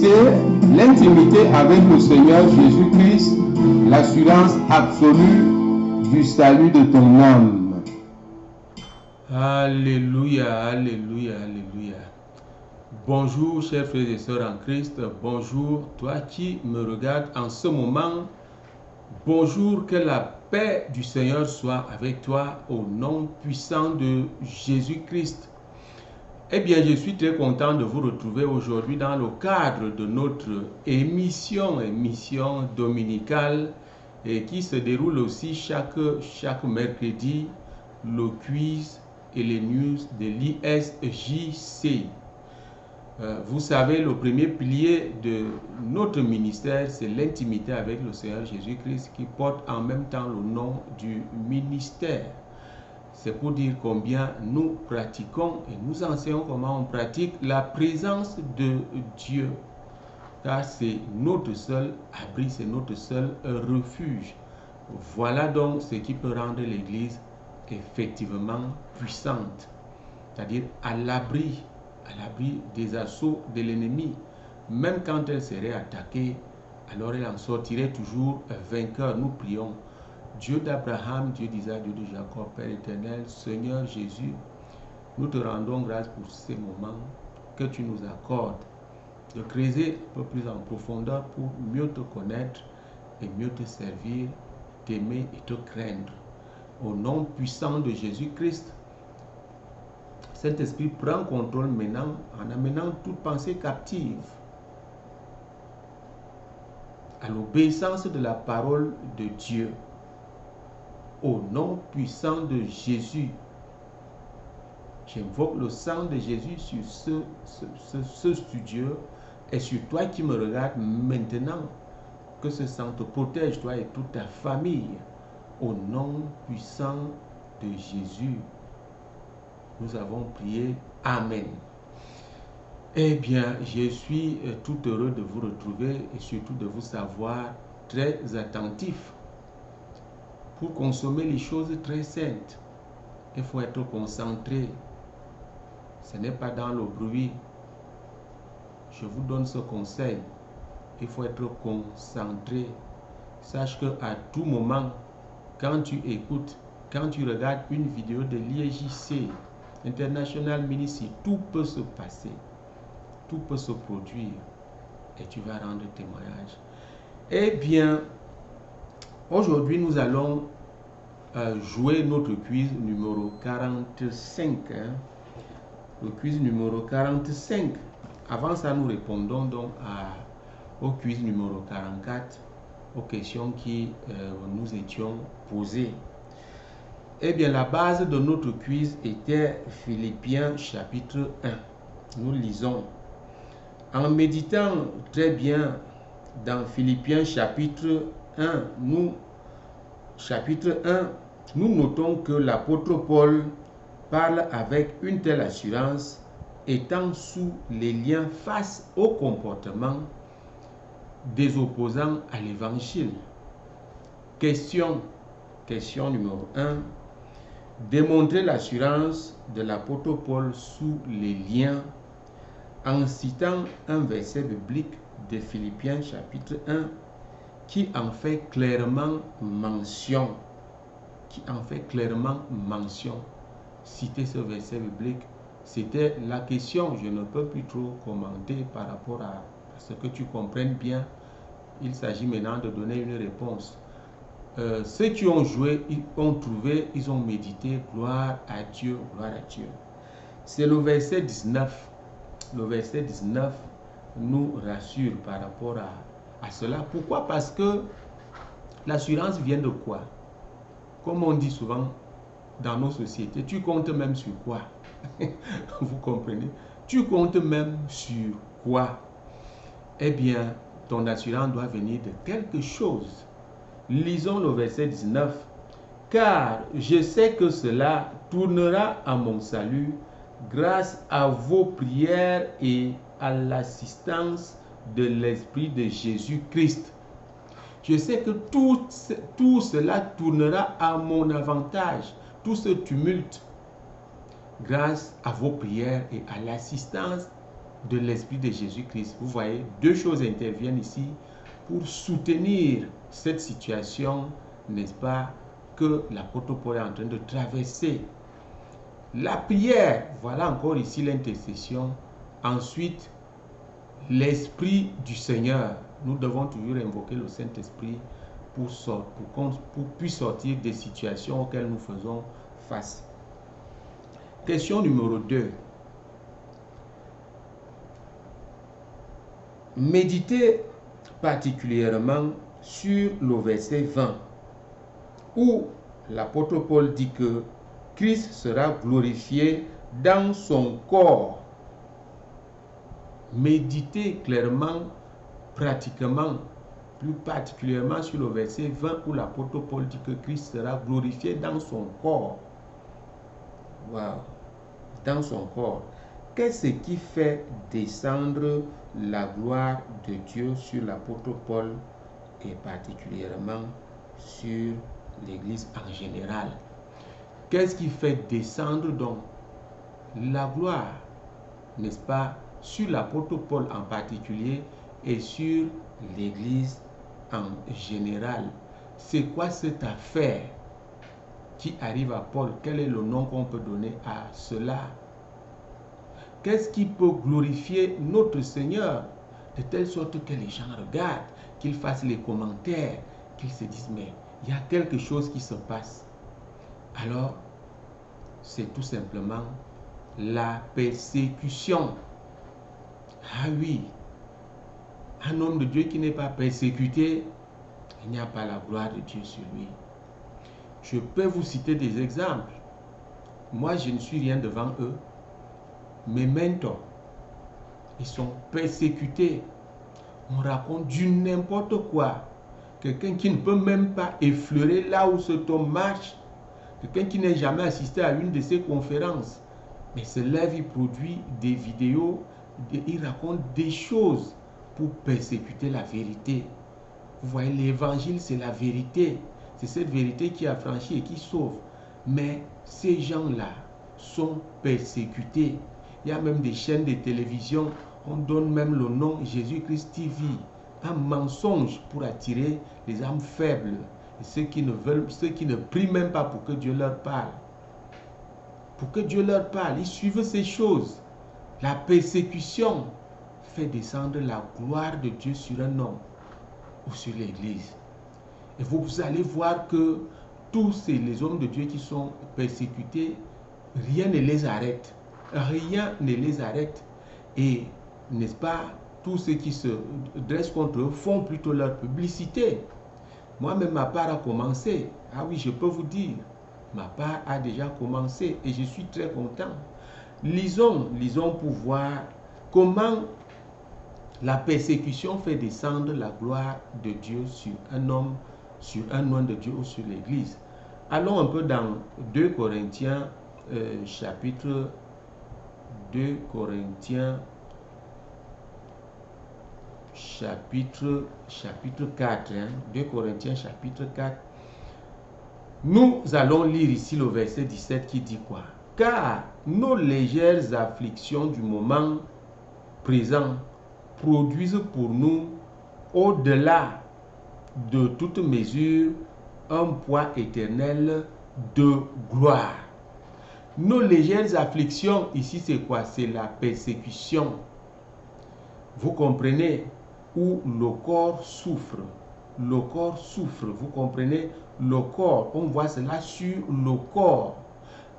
l'intimité avec le Seigneur Jésus-Christ, l'assurance absolue du salut de ton âme. Alléluia, alléluia, alléluia. Bonjour chers frères et sœurs en Christ, bonjour toi qui me regardes en ce moment. Bonjour, que la paix du Seigneur soit avec toi au nom puissant de Jésus-Christ. Eh bien, je suis très content de vous retrouver aujourd'hui dans le cadre de notre émission dominicale et qui se déroule aussi chaque mercredi, le quiz et les news de l'ISJC. Vous savez, le premier pilier de notre ministère, c'est l'intimité avec le Seigneur Jésus-Christ qui porte en même temps le nom du ministère. C'est pour dire combien nous pratiquons et nous enseignons comment on pratique la présence de Dieu. Car c'est notre seul abri, c'est notre seul refuge. Voilà donc ce qui peut rendre l'Église effectivement puissante, c'est-à-dire à l'abri des assauts de l'ennemi. Même quand elle serait attaquée, alors elle en sortirait toujours vainqueur. Nous prions. Dieu d'Abraham, Dieu d'Isaac, Dieu de Jacob, Père éternel, Seigneur Jésus, nous te rendons grâce pour ces moments que tu nous accordes de creuser un peu plus en profondeur pour mieux te connaître et mieux te servir, t'aimer et te craindre. Au nom puissant de Jésus-Christ, Saint-Esprit prend contrôle maintenant en amenant toute pensée captive à l'obéissance de la parole de Dieu. Au nom puissant de Jésus, j'invoque le sang de Jésus sur ce studio et sur toi qui me regardes maintenant. Que ce sang te protège, toi et toute ta famille. Au nom puissant de Jésus, nous avons prié. Amen. Eh bien, je suis tout heureux de vous retrouver et surtout de vous savoir très attentif. Pour consommer les choses très saintes, il faut être concentré. Ce n'est pas dans le bruit. Je vous donne ce conseil. Il faut être concentré. Sache qu'à tout moment, quand tu écoutes, quand tu regardes une vidéo de l'ISJC, International Ministry, tout peut se passer. Tout peut se produire. Et tu vas rendre témoignage. Eh bien, aujourd'hui, nous allons jouer notre quiz numéro 45. Le quiz numéro 45. Avant ça, nous répondons donc au quiz numéro 44, aux questions qui nous étions posées. Eh bien, la base de notre quiz était Philippiens chapitre 1. Nous lisons. En méditant très bien dans Philippiens chapitre 1, nous notons que l'apôtre Paul parle avec une telle assurance, étant sous les liens face au comportement des opposants à l'évangile. Question numéro 1. Démontrer l'assurance de l'apôtre Paul sous les liens en citant un verset biblique de Philippiens chapitre 1 qui en fait clairement mention. Citer ce verset biblique, c'était la question. Je ne peux plus trop commenter par rapport à ce que tu comprennes bien. Il s'agit maintenant de donner une réponse. Ceux qui ont joué, ils ont trouvé, ils ont médité. Gloire à Dieu, gloire à Dieu. C'est le verset 19. Le verset 19 nous rassure par rapport à cela. Pourquoi? Parce que l'assurance vient de quoi? Comme on dit souvent dans nos sociétés, tu comptes même sur quoi? Vous comprenez? Tu comptes même sur quoi? Eh bien, ton assurance doit venir de quelque chose. Lisons le verset 19. Car je sais que cela tournera à mon salut grâce à vos prières et à l'assistance de l'Esprit de Jésus-Christ. Je sais que tout cela tournera à mon avantage, tout ce tumulte, grâce à vos prières et à l'assistance de l'Esprit de Jésus-Christ. Vous voyez, deux choses interviennent ici pour soutenir cette situation, n'est-ce pas, que l'apôtre Paul est en train de traverser. La prière, voilà encore ici l'intercession. Ensuite, l'Esprit du Seigneur. Nous devons toujours invoquer le Saint-Esprit pour qu'on puisse sortir des situations auxquelles nous faisons face. Question numéro 2. Méditez particulièrement sur le verset 20 où l'apôtre Paul dit que Christ sera glorifié dans son corps. Méditez clairement, pratiquement, plus particulièrement sur le verset 20 où l'apôtre Paul dit que Christ sera glorifié dans son corps. Wow. Dans son corps. Qu'est-ce qui fait descendre la gloire de Dieu sur l'apôtre Paul et particulièrement sur l'Église en général? Qu'est-ce qui fait descendre donc la gloire, n'est-ce pas, sur l'apôtre Paul en particulier et sur l'Église en général? C'est quoi cette affaire qui arrive à Paul? Quel est le nom qu'on peut donner à cela? Qu'est-ce qui peut glorifier notre Seigneur de telle sorte que les gens regardent, qu'ils fassent les commentaires, qu'ils se disent mais il y a quelque chose qui se passe? Alors, c'est tout simplement la persécution. Ah oui, un homme de Dieu qui n'est pas persécuté, il n'y a pas la gloire de Dieu sur lui. Je peux vous citer des exemples. Moi, je ne suis rien devant eux. Mes mentors, ils sont persécutés. On raconte du n'importe quoi. Quelqu'un qui ne peut même pas effleurer là où cet homme marche. Quelqu'un qui n'a jamais assisté à une de ces conférences. Mais se lève, il produit des vidéos, il raconte des choses pour persécuter la vérité. Vous voyez, l'évangile, c'est la vérité. C'est cette vérité qui affranchit et qui sauve. Mais ces gens-là sont persécutés. Il y a même des chaînes de télévision, on donne même le nom Jésus-Christ TV. Un mensonge pour attirer les âmes faibles. Et ceux qui ne prient même pas pour que Dieu leur parle. Pour que Dieu leur parle, ils suivent ces choses. La persécution fait descendre la gloire de Dieu sur un homme ou sur l'Église. Et vous allez voir que tous les hommes de Dieu qui sont persécutés, rien ne les arrête. Rien ne les arrête. Et, n'est-ce pas, tous ceux qui se dressent contre eux font plutôt leur publicité. Moi-même, ma part a commencé. Ah oui, je peux vous dire, ma part a déjà commencé et je suis très content. Lisons pour voir comment la persécution fait descendre la gloire de Dieu sur un homme, sur un homme de Dieu ou sur l'Église. Allons un peu dans 2 Corinthiens, chapitre 2 Corinthiens, chapitre 4. 2 Corinthiens, chapitre 4. Nous allons lire ici le verset 17 qui dit quoi? Car nos légères afflictions du moment présent produisent pour nous, au-delà de toute mesure, un poids éternel de gloire. Nos légères afflictions, ici c'est quoi? C'est la persécution. Vous comprenez? Où le corps souffre. Le corps souffre, vous comprenez? Le corps, on voit cela sur le corps.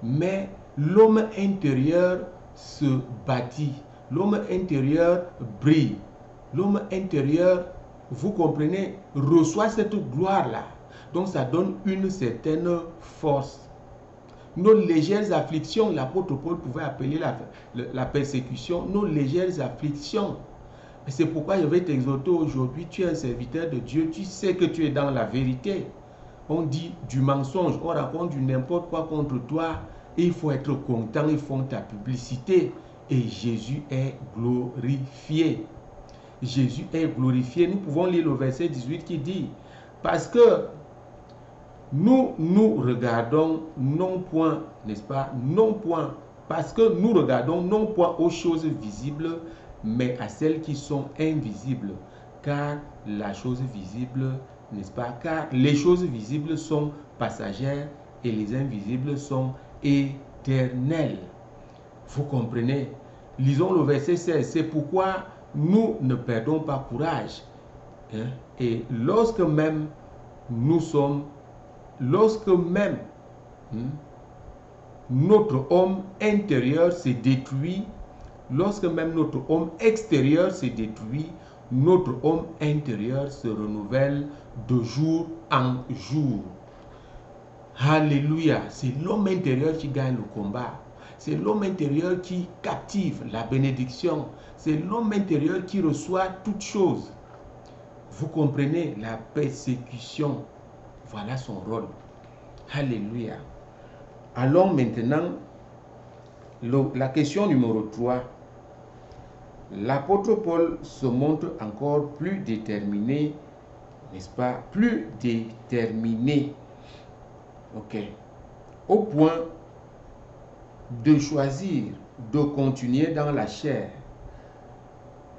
Mais l'homme intérieur se bâtit. L'homme intérieur brille. L'homme intérieur, vous comprenez, reçoit cette gloire-là. Donc ça donne une certaine force. Nos légères afflictions, l'apôtre Paul pouvait appeler la persécution, nos légères afflictions. Et c'est pourquoi je vais t'exhorter aujourd'hui, tu es un serviteur de Dieu, tu sais que tu es dans la vérité. On dit du mensonge, on raconte du n'importe quoi contre toi, et il faut être content, ils font ta publicité. Et Jésus est glorifié. Jésus est glorifié. Nous pouvons lire le verset 18 qui dit, parce que nous regardons non point, n'est-ce pas, non point, parce que nous regardons non point aux choses visibles, mais à celles qui sont invisibles, car la chose visible, n'est-ce pas? Car les choses visibles sont passagères et les invisibles sont éternelles. Vous comprenez? Lisons le verset 16. C'est pourquoi nous ne perdons pas courage. Hein? Et lorsque même notre homme intérieur se détruit, lorsque même notre homme extérieur se détruit, notre homme intérieur se renouvelle de jour en jour. Alléluia. C'est l'homme intérieur qui gagne le combat. C'est l'homme intérieur qui captive la bénédiction. C'est l'homme intérieur qui reçoit toutes choses. Vous comprenez, la persécution, voilà son rôle. Alléluia. Allons maintenant, la question numéro 3. L'apôtre Paul se montre encore plus déterminé, n'est-ce pas? Plus déterminé, ok, au point de choisir de continuer dans la chair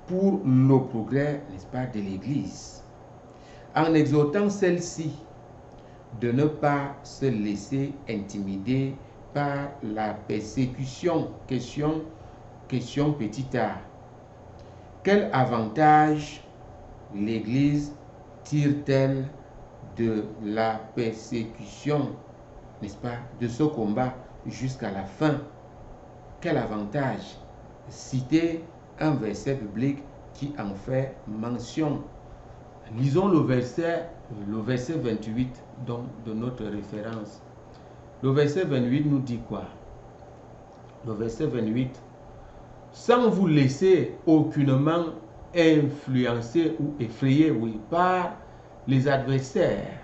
pour le progrès, n'est-ce pas, de l'Église, en exhortant celle-ci de ne pas se laisser intimider par la persécution. Question petit a. Quel avantage l'Église tire-t-elle de la persécution, n'est-ce pas, de ce combat jusqu'à la fin? Quel avantage? Citez un verset biblique qui en fait mention. Lisons le verset 28 donc, de notre référence. Le verset 28 nous dit quoi? Le verset 28. Sans vous laisser aucunement influencer ou effrayer, oui, par les adversaires,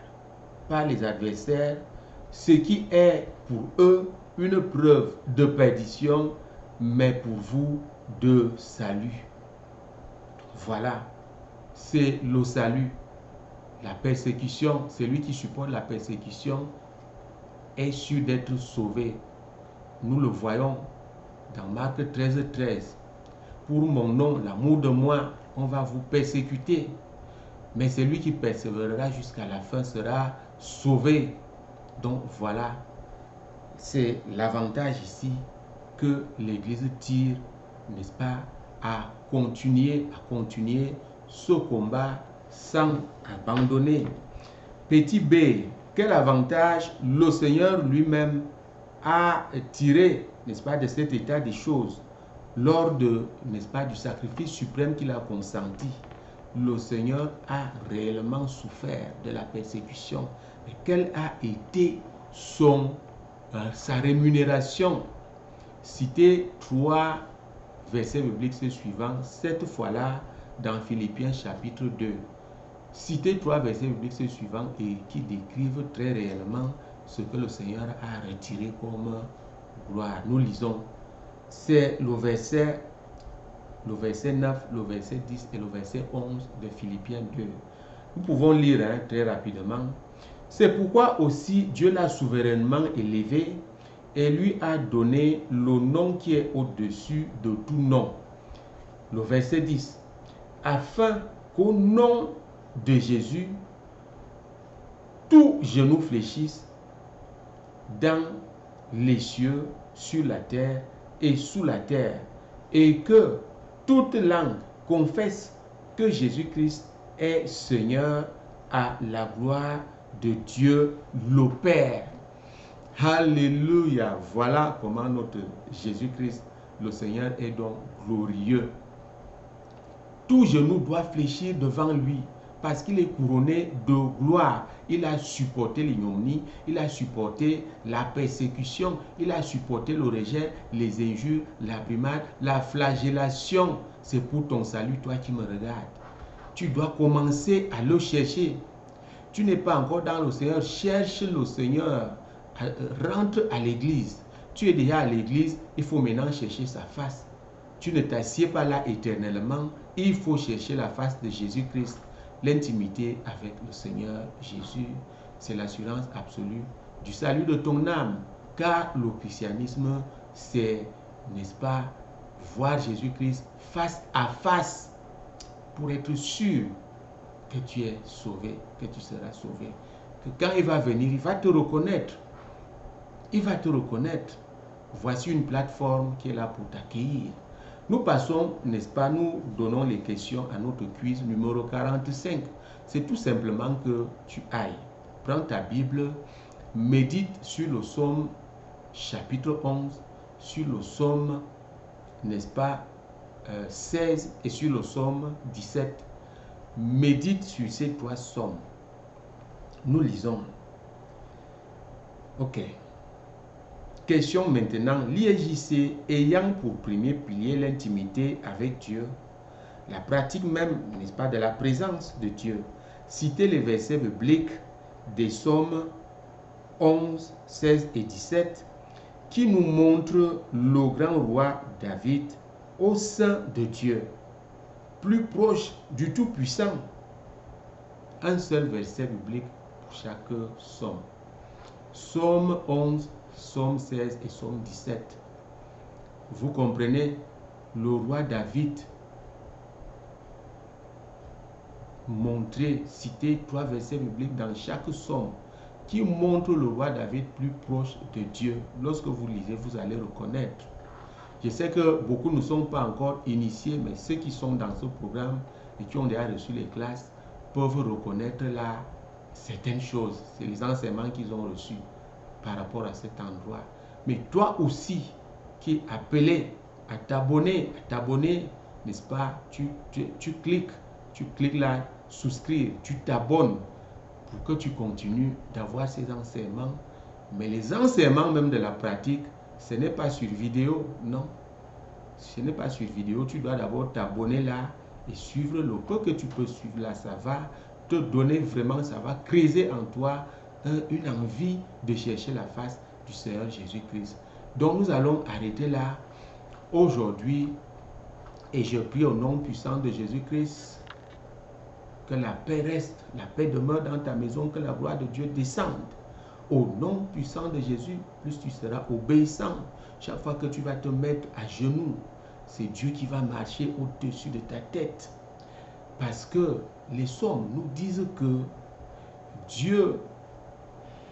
ce qui est pour eux une preuve de perdition, mais pour vous de salut. Voilà, c'est le salut. La persécution, celui qui supporte la persécution est sûr d'être sauvé. Nous le voyons dans Marc 13:13. Pour mon nom, l'amour de moi, on va vous persécuter. Mais celui qui persévérera jusqu'à la fin sera sauvé. Donc voilà, c'est l'avantage ici que l'Église tire, n'est-ce pas, à continuer ce combat sans abandonner. Petit b, quel avantage le Seigneur lui-même a tiré, n'est-ce pas, de cet état des choses lors de, n'est-ce pas, du sacrifice suprême qu'il a consenti. Le Seigneur a réellement souffert de la persécution. Et quelle a été sa rémunération? Citez 3 versets bibliques suivants, cette fois-là dans Philippiens chapitre 2. Citez 3 versets bibliques suivants et qui décrivent très réellement ce que le Seigneur a retiré comme gloire. Nous lisons. C'est le verset 9, le verset 10 et le verset 11 de Philippiens 2. Nous pouvons lire très rapidement. C'est pourquoi aussi Dieu l'a souverainement élevé et lui a donné le nom qui est au-dessus de tout nom. Le verset 10. Afin qu'au nom de Jésus, tout genou fléchisse dans les cieux, sur la terre et sous la terre, et que toute langue confesse que Jésus-Christ est Seigneur à la gloire de Dieu le Père. Alléluia. Voilà comment notre Jésus-Christ, le Seigneur, est donc glorieux. Tout genou doit fléchir devant lui parce qu'il est couronné de gloire. Il a supporté l'ignominie, il a supporté la persécution, il a supporté le rejet, les injures, la brimade, la flagellation. C'est pour ton salut, toi qui me regardes. Tu dois commencer à le chercher. Tu n'es pas encore dans le Seigneur, cherche le Seigneur. Rentre à l'église. Tu es déjà à l'église, il faut maintenant chercher sa face. Tu ne t'assieds pas là éternellement, il faut chercher la face de Jésus-Christ. L'intimité avec le Seigneur Jésus, c'est l'assurance absolue du salut de ton âme. Car le christianisme, c'est, n'est-ce pas, voir Jésus-Christ face à face pour être sûr que tu es sauvé, que tu seras sauvé. Que quand il va venir, il va te reconnaître. Il va te reconnaître. Voici une plateforme qui est là pour t'accueillir. Nous passons, n'est-ce pas, nous donnons les questions à notre quiz numéro 45. C'est tout simplement que tu ailles, prends ta Bible, médite sur le psaume chapitre 11, sur le psaume, n'est-ce pas, 16 et sur le psaume 17. Médite sur ces 3 psaumes. Nous lisons. Ok. Question maintenant. L'IEJC ayant pour premier pilier l'intimité avec Dieu, la pratique même, n'est-ce pas, de la présence de Dieu. Citez les versets bibliques des psaumes 11, 16 et 17 qui nous montrent le grand roi David au sein de Dieu, plus proche du Tout-Puissant. Un seul verset biblique pour chaque psaume. Psaume 11, Psaume 16 et Psaume 17. Vous comprenez, le roi David montrer, citer 3 versets bibliques dans chaque psaume qui montrent le roi David plus proche de Dieu. Lorsque vous lisez, vous allez reconnaître. Je sais que beaucoup ne sont pas encore initiés, mais ceux qui sont dans ce programme et qui ont déjà reçu les classes peuvent reconnaître là certaines choses. C'est les enseignements qu'ils ont reçus par rapport à cet endroit. Mais toi aussi, qui es appelé à t'abonner, n'est-ce pas, tu cliques là, souscrire, tu t'abonnes pour que tu continues d'avoir ces enseignements. Mais les enseignements même de la pratique, ce n'est pas sur vidéo, non. Ce n'est pas sur vidéo, tu dois d'abord t'abonner là et suivre le peu que tu peux suivre là. Ça va te donner vraiment, ça va creuser en toi une envie de chercher la face du Seigneur Jésus-Christ. Donc nous allons arrêter là aujourd'hui et je prie au nom puissant de Jésus-Christ que la paix reste, la paix demeure dans ta maison, que la gloire de Dieu descende. Au nom puissant de Jésus, plus tu seras obéissant. Chaque fois que tu vas te mettre à genoux, c'est Dieu qui va marcher au-dessus de ta tête. Parce que les psaumes nous disent que Dieu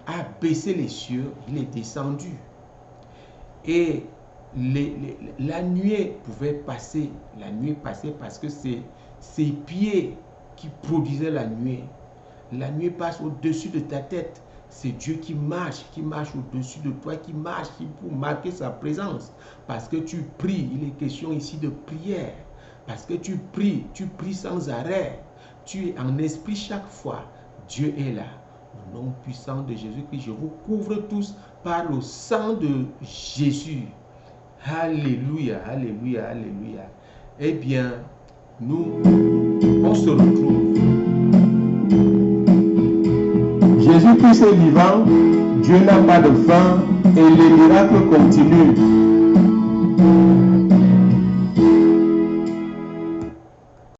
a baissé les cieux, il est descendu. Et la nuée pouvait passer. La nuée passait parce que c'est ses pieds qui produisaient la nuée. La nuée passe au-dessus de ta tête. C'est Dieu qui marche au-dessus de toi, qui marche pour marquer sa présence. Parce que tu pries, il est question ici de prière. Parce que tu pries sans arrêt. Tu es en esprit chaque fois. Dieu est là. Au nom puissant de Jésus-Christ, je vous couvre tous par le sang de Jésus. Alléluia, alléluia, alléluia. Eh bien, on se retrouve. Jésus-Christ est vivant, Dieu n'a pas de fin et les miracles continuent.